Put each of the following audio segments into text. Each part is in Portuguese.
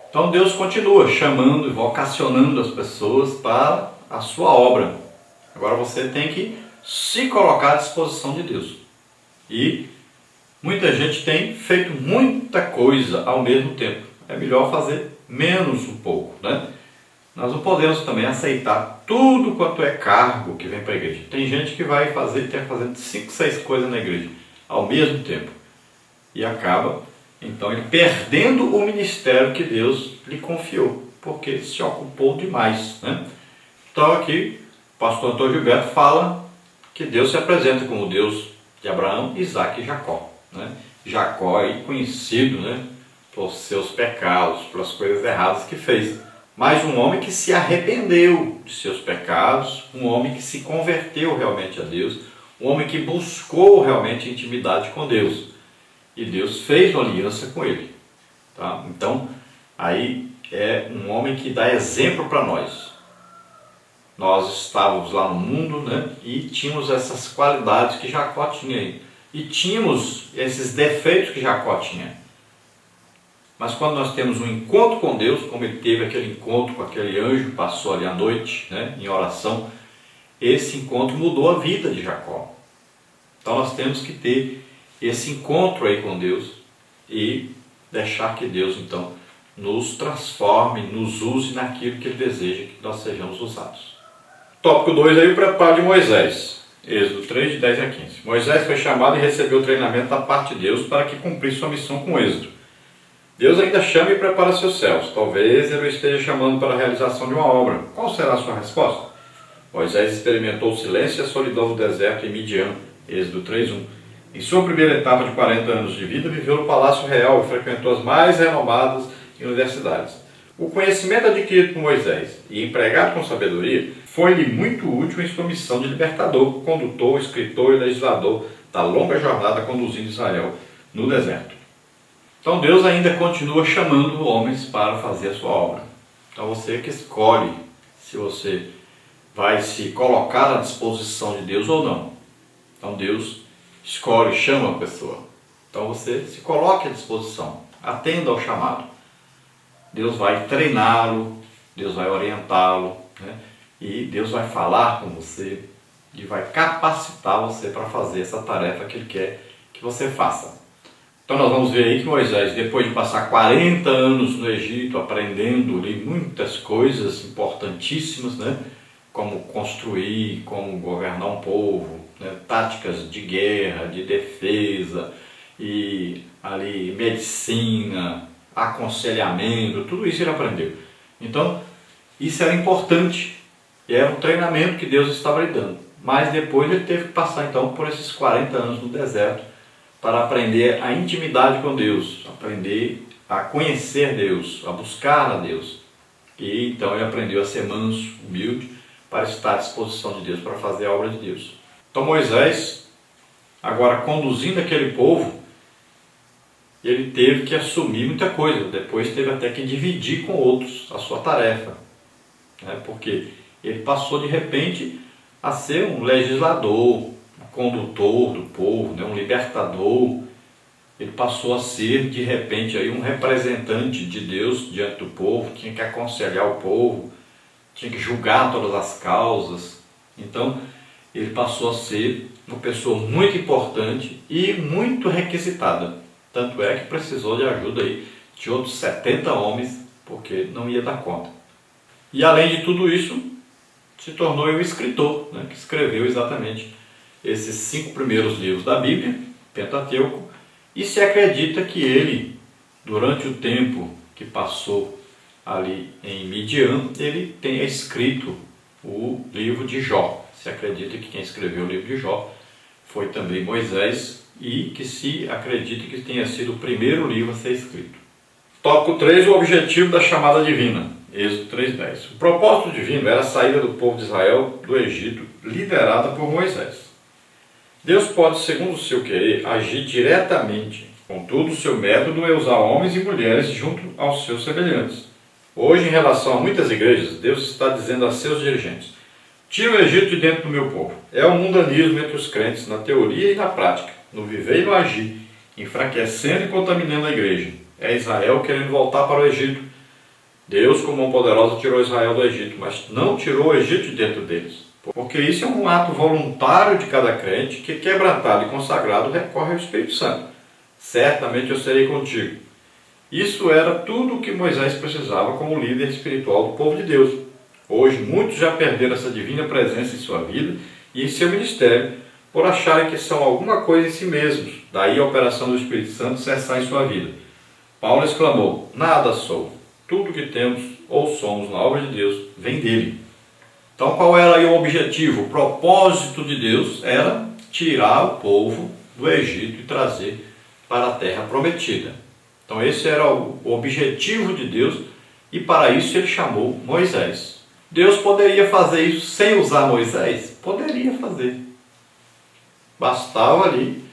Então Deus continua chamando e vocacionando as pessoas para a sua obra. Agora você tem que se colocar à disposição de Deus. E muita gente tem feito muita coisa ao mesmo tempo. É melhor fazer menos um pouco, né? Nós não podemos também aceitar tudo quanto é cargo que vem para a igreja. Tem gente que vai fazendo 5, 6 coisas na igreja ao mesmo tempo. E acaba, então, ele perdendo o ministério que Deus lhe confiou, porque ele se ocupou demais, né? Então aqui, o pastor Antônio Gilberto fala que Deus se apresenta como o Deus de Abraão, Isaque e Jacó, né? Jacó é conhecido, né, pelos seus pecados, pelas coisas erradas que fez. Mas um homem que se arrependeu de seus pecados, um homem que se converteu realmente a Deus, um homem que buscou realmente intimidade com Deus. E Deus fez uma aliança com ele. Tá? Então, aí é um homem que dá exemplo para nós. Nós estávamos lá no mundo, né, e tínhamos essas qualidades que Jacó tinha. E tínhamos esses defeitos que Jacó tinha. Mas quando nós temos um encontro com Deus, como ele teve aquele encontro com aquele anjo, passou ali à noite, né, em oração, esse encontro mudou a vida de Jacó. Então nós temos que ter esse encontro aí com Deus e deixar que Deus então nos transforme, nos use naquilo que ele deseja que nós sejamos usados. Tópico 2 aí, o preparo de Moisés. Êxodo 3, de 10 a 15. Moisés foi chamado e recebeu o treinamento da parte de Deus para que cumprisse sua missão com êxito. Deus ainda chama e prepara seus céus. Talvez ele o esteja chamando para a realização de uma obra. Qual será a sua resposta? Moisés experimentou o silêncio e a solidão do deserto em Midian. Êxodo 3:1. Em sua primeira etapa de 40 anos de vida, viveu no Palácio Real e frequentou as mais renomadas universidades. O conhecimento adquirido por Moisés e empregado com sabedoria foi-lhe muito útil em sua missão de libertador, condutor, escritor e legislador da longa jornada conduzindo Israel no deserto. Então Deus ainda continua chamando homens para fazer a sua obra. Então você que escolhe se você vai se colocar à disposição de Deus ou não. Então Deus escolhe, chama a pessoa. Então você se coloque à disposição, atenda ao chamado. Deus vai treiná-lo, Deus vai orientá-lo, né? E Deus vai falar com você e vai capacitar você para fazer essa tarefa que Ele quer que você faça. Então nós vamos ver aí que Moisés, depois de passar 40 anos no Egito, aprendendo ali muitas coisas importantíssimas, né? Como construir, como governar um povo, né? Táticas de guerra, de defesa, e ali medicina, aconselhamento, tudo isso ele aprendeu. Então isso era importante, era um treinamento que Deus estava lhe dando. Mas depois ele teve que passar então por esses 40 anos no deserto, para aprender a intimidade com Deus, aprender a conhecer Deus, a buscar a Deus. E então ele aprendeu a ser manso, humilde, para estar à disposição de Deus, para fazer a obra de Deus. Então Moisés, agora conduzindo aquele povo, ele teve que assumir muita coisa, depois teve até que dividir com outros a sua tarefa, né? Porque ele passou de repente a ser um legislador, condutor do povo, né, um libertador. Ele passou a ser de repente aí um representante de Deus diante do povo, tinha que aconselhar o povo, tinha que julgar todas as causas. Então ele passou a ser uma pessoa muito importante e muito requisitada, tanto é que precisou de ajuda aí de outros 70 homens, porque não ia dar conta. E além de tudo isso, se tornou um escritor, né, que escreveu exatamente esses 5 primeiros livros da Bíblia, Pentateuco, e se acredita que ele, durante o tempo que passou ali em Midian, ele tenha escrito o livro de Jó. Se acredita que quem escreveu o livro de Jó foi também Moisés, e que se acredita que tenha sido o primeiro livro a ser escrito. Tópico 3, o objetivo da chamada divina. Êxodo 3:10. O propósito divino era a saída do povo de Israel do Egito, liderada por Moisés. Deus pode, segundo o seu querer, agir diretamente. Contudo, o seu método é usar homens e mulheres junto aos seus semelhantes. Hoje, em relação a muitas igrejas, Deus está dizendo a seus dirigentes: tira o Egito de dentro do meu povo. É o mundanismo entre os crentes, na teoria e na prática, no viver e no agir, enfraquecendo e contaminando a igreja. É Israel querendo voltar para o Egito. Deus, com mão poderosa, tirou Israel do Egito, mas não tirou o Egito de dentro deles. Porque isso é um ato voluntário de cada crente que, quebrantado e consagrado, recorre ao Espírito Santo. Certamente eu serei contigo. Isso era tudo o que Moisés precisava como líder espiritual do povo de Deus. Hoje, muitos já perderam essa divina presença em sua vida e em seu ministério por acharem que são alguma coisa em si mesmos. Daí a operação do Espírito Santo cessar em sua vida. Paulo exclamou: nada sou. Tudo que temos ou somos na obra de Deus vem dele. Então, qual era aí o objetivo? O propósito de Deus era tirar o povo do Egito e trazer para a terra prometida. Então, esse era o objetivo de Deus e para isso ele chamou Moisés. Deus poderia fazer isso sem usar Moisés? Poderia fazer. Bastava ali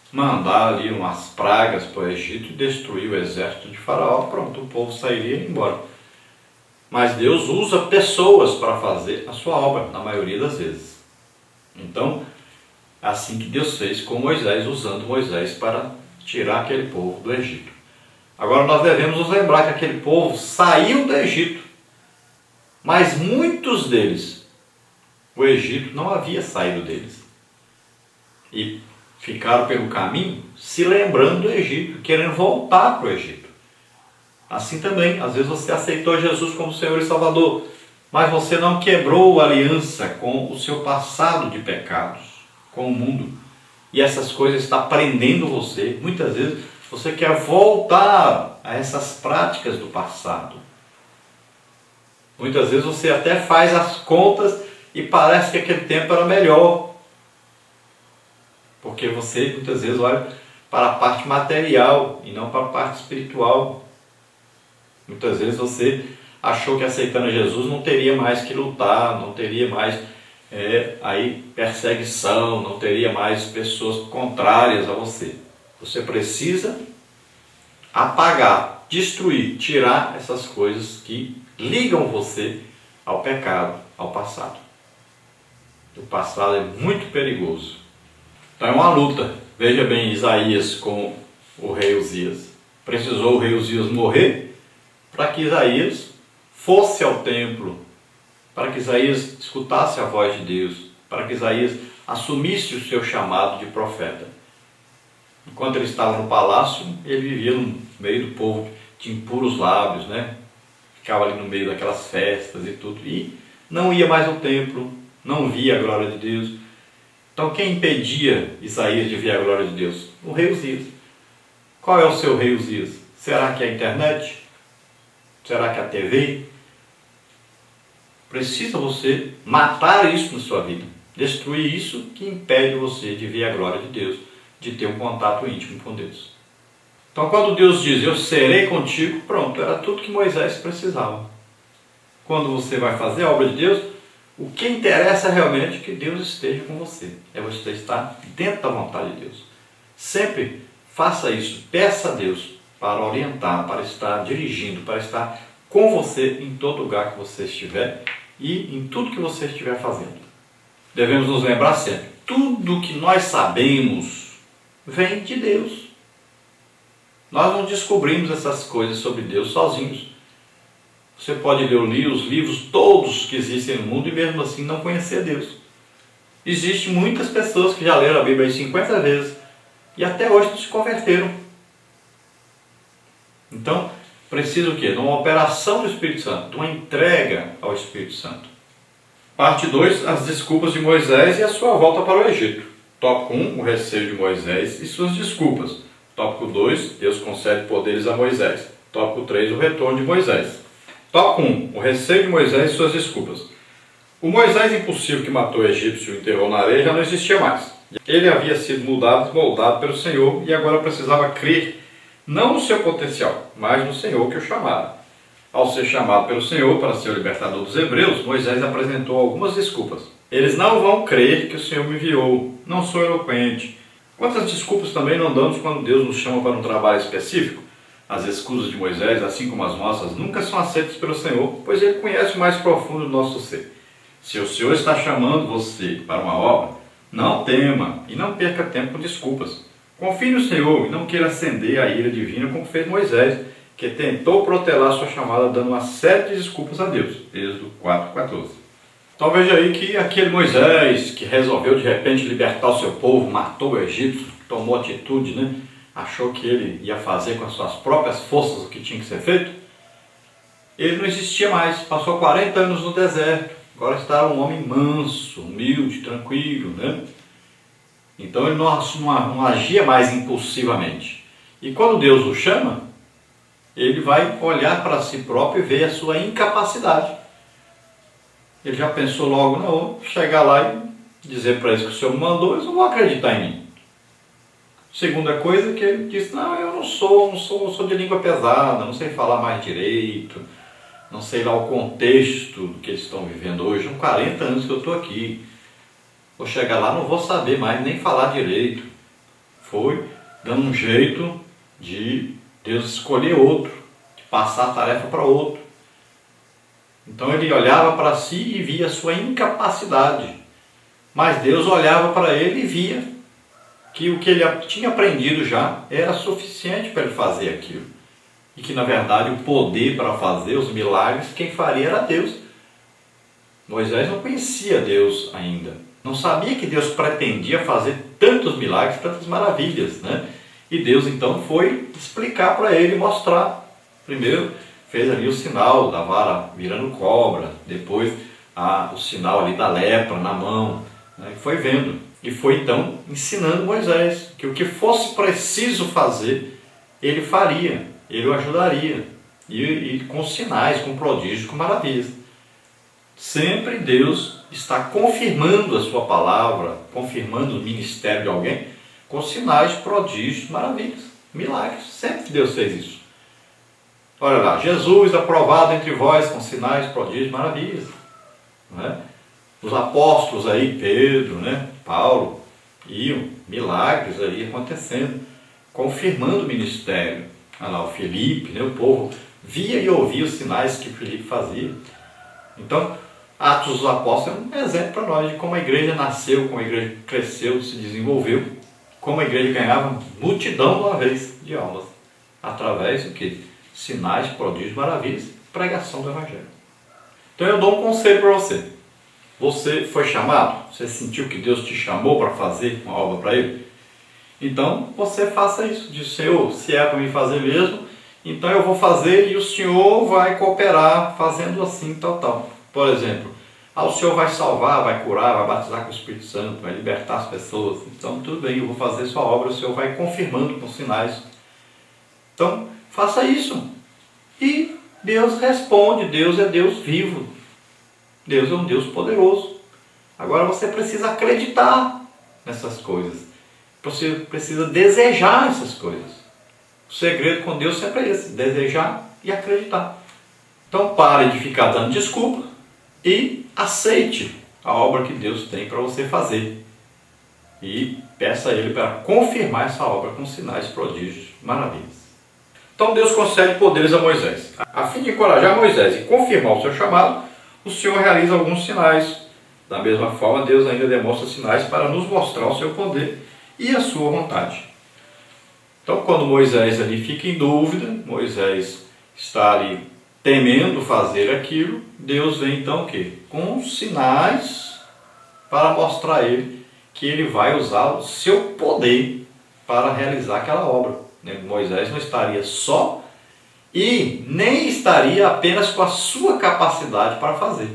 mandar ali umas pragas para o Egito e destruir o exército de Faraó. Pronto, o povo sairia e ia embora. Mas Deus usa pessoas para fazer a sua obra, na maioria das vezes. Então, é assim que Deus fez com Moisés, usando Moisés para tirar aquele povo do Egito. Agora nós devemos nos lembrar que aquele povo saiu do Egito, mas muitos deles, o Egito não havia saído deles. E ficaram pelo caminho se lembrando do Egito, querendo voltar para o Egito. Assim também, às vezes você aceitou Jesus como Senhor e Salvador, mas você não quebrou a aliança com o seu passado de pecados, com o mundo. E essas coisas estão prendendo você. Muitas vezes você quer voltar a essas práticas do passado. Muitas vezes você até faz as contas e parece que aquele tempo era melhor. Porque você muitas vezes olha para a parte material e não para a parte espiritual. Muitas vezes você achou que aceitando Jesus não teria mais que lutar, não teria mais aí perseguição, não teria mais pessoas contrárias a você. Você precisa apagar, destruir, tirar essas coisas que ligam você ao pecado, ao passado. O passado é muito perigoso. Então é uma luta. Veja bem Isaías com o rei Uzias. Precisou o rei Uzias morrer para que Isaías fosse ao templo, para que Isaías escutasse a voz de Deus, para que Isaías assumisse o seu chamado de profeta. Enquanto ele estava no palácio, ele vivia no meio do povo de impuros lábios, Ficava ali no meio daquelas festas e tudo, e não ia mais ao templo, não via a glória de Deus. Então quem impedia Isaías de ver a glória de Deus? O rei Uzias. Qual é o seu rei Uzias? Será que é a internet? Será que é a TV? Precisa você matar isso na sua vida, destruir isso que impede você de ver a glória de Deus, de ter um contato íntimo com Deus. Então quando Deus diz, eu serei contigo, pronto, era tudo que Moisés precisava. Quando você vai fazer a obra de Deus, o que interessa realmente é que Deus esteja com você, é você estar dentro da vontade de Deus. Sempre faça isso, peça a Deus para orientar, para estar dirigindo, para estar com você em todo lugar que você estiver e em tudo que você estiver fazendo. Devemos nos lembrar sempre, tudo que nós sabemos vem de Deus. Nós não descobrimos essas coisas sobre Deus sozinhos. Você pode ler os livros todos que existem no mundo e mesmo assim não conhecer Deus. Existem muitas pessoas que já leram a Bíblia 50 vezes e até hoje não se converteram. Então, precisa o quê? De uma operação do Espírito Santo, de uma entrega ao Espírito Santo. Parte 2, as desculpas de Moisés e a sua volta para o Egito. Tópico 1, o receio de Moisés e suas desculpas. Tópico 2, Deus concede poderes a Moisés. Tópico 3, o retorno de Moisés. Tópico 1, o receio de Moisés e suas desculpas. O Moisés impulsivo que matou o egípcio e o enterrou na areia já não existia mais. Ele havia sido mudado, moldado pelo Senhor e agora precisava crer não no seu potencial, mas no Senhor que o chamara. Ao ser chamado pelo Senhor para ser o libertador dos hebreus, Moisés apresentou algumas desculpas. Eles não vão crer que o Senhor me enviou, não sou eloquente. Quantas desculpas também não damos quando Deus nos chama para um trabalho específico? As escusas de Moisés, assim como as nossas, nunca são aceitas pelo Senhor, pois Ele conhece o mais profundo do nosso ser. Se o Senhor está chamando você para uma obra, não tema e não perca tempo com desculpas. Confie no Senhor e não queira acender a ira divina como fez Moisés. que tentou protelar sua chamada dando uma série de desculpas a Deus. Êxodo 4:14. Então veja aí que aquele Moisés que resolveu de repente libertar o seu povo, matou o egípcio, tomou atitude, né? Achou que ele ia fazer com as suas próprias forças o que tinha que ser feito. Ele não existia mais, passou 40 anos no deserto, agora está um homem manso, humilde, tranquilo, né? Então ele não agia mais impulsivamente. E quando Deus o chama, ele vai olhar para si próprio e ver a sua incapacidade. Ele já pensou logo, não, vou chegar lá e dizer para eles que o Senhor me mandou, eles não vão acreditar em mim. Segunda coisa que ele disse, não, eu não sou de língua pesada, não sei falar mais direito, não sei lá o contexto do que eles estão vivendo hoje, são 40 anos que eu estou aqui. Vou chegar lá, não vou saber mais nem falar direito. Foi dando um jeito de Deus escolher outro, de passar a tarefa para outro. Então ele olhava para si e via a sua incapacidade. Mas Deus olhava para ele e via que o que ele tinha aprendido já era suficiente para ele fazer aquilo. E que na verdade o poder para fazer os milagres, quem faria era Deus. Moisés não conhecia Deus ainda. Não sabia que Deus pretendia fazer tantos milagres, tantas maravilhas, né? E Deus então foi explicar para ele, mostrar. Primeiro fez ali o sinal da vara virando cobra, depois o sinal ali da lepra na mão, né? Foi vendo e foi então ensinando Moisés que o que fosse preciso fazer, ele faria, ele o ajudaria, e com sinais, com prodígios, com maravilhas. Sempre Deus está confirmando a sua palavra, confirmando o ministério de alguém, com sinais, prodígios, maravilhas, milagres. Sempre Deus fez isso. Olha lá, Jesus aprovado entre vós com sinais, prodígios, maravilhas. Não é? Os apóstolos aí, Pedro, né, Paulo, iam, milagres aí acontecendo, confirmando o ministério. Olha lá, o Filipe, né, o povo via e ouvia os sinais que o Filipe fazia. Então, Atos dos Apóstolos é um exemplo para nós de como a igreja nasceu, como a igreja cresceu, se desenvolveu, como a igreja ganhava multidão de uma vez de almas, através do que? Sinais, prodígios, maravilhas, pregação do Evangelho. Então eu dou um conselho para você. Você foi chamado? Você sentiu que Deus te chamou para fazer uma obra para Ele? Então você faça isso. Diz, Senhor, se é para me fazer mesmo, então eu vou fazer e o Senhor vai cooperar fazendo assim, tal. Por exemplo, o Senhor vai salvar, vai curar, vai batizar com o Espírito Santo, vai libertar as pessoas. Então tudo bem, eu vou fazer sua obra, o Senhor vai confirmando com sinais. Então faça isso. E Deus responde, Deus é Deus vivo. Deus é um Deus poderoso. Agora você precisa acreditar nessas coisas. Você precisa desejar essas coisas. O segredo com Deus sempre é esse, desejar e acreditar. Então pare de ficar dando desculpa e aceite a obra que Deus tem para você fazer. E peça a Ele para confirmar essa obra com sinais, prodígios, maravilhas. Então Deus concede poderes a Moisés. A fim de encorajar Moisés e confirmar o seu chamado, o Senhor realiza alguns sinais. Da mesma forma, Deus ainda demonstra sinais para nos mostrar o seu poder e a sua vontade. Então, quando Moisés ali fica em dúvida, Moisés está ali temendo fazer aquilo, Deus vem então o quê? Com sinais para mostrar a ele que ele vai usar o seu poder para realizar aquela obra. Moisés não estaria só e nem estaria apenas com a sua capacidade para fazer.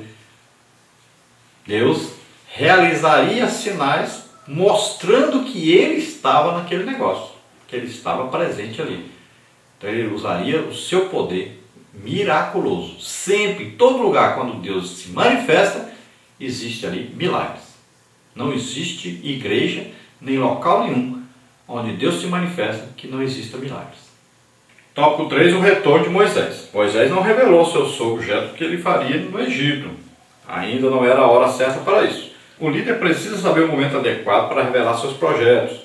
Deus realizaria sinais mostrando que ele estava naquele negócio, que ele estava presente ali. Então ele usaria o seu poder miraculoso. Sempre, em todo lugar, quando Deus se manifesta, existe ali milagres. Não existe igreja, nem local nenhum, onde Deus se manifesta, que não exista milagres. Tópico 3, o retorno de Moisés. Moisés não revelou ao seu sogro Jetro o que ele faria no Egito. Ainda não era a hora certa para isso. O líder precisa saber o momento adequado para revelar seus projetos.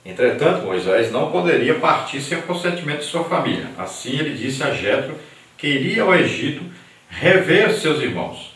Entretanto, Moisés não poderia partir sem o consentimento de sua família. Assim ele disse a Jetro que iria ao Egito rever seus irmãos.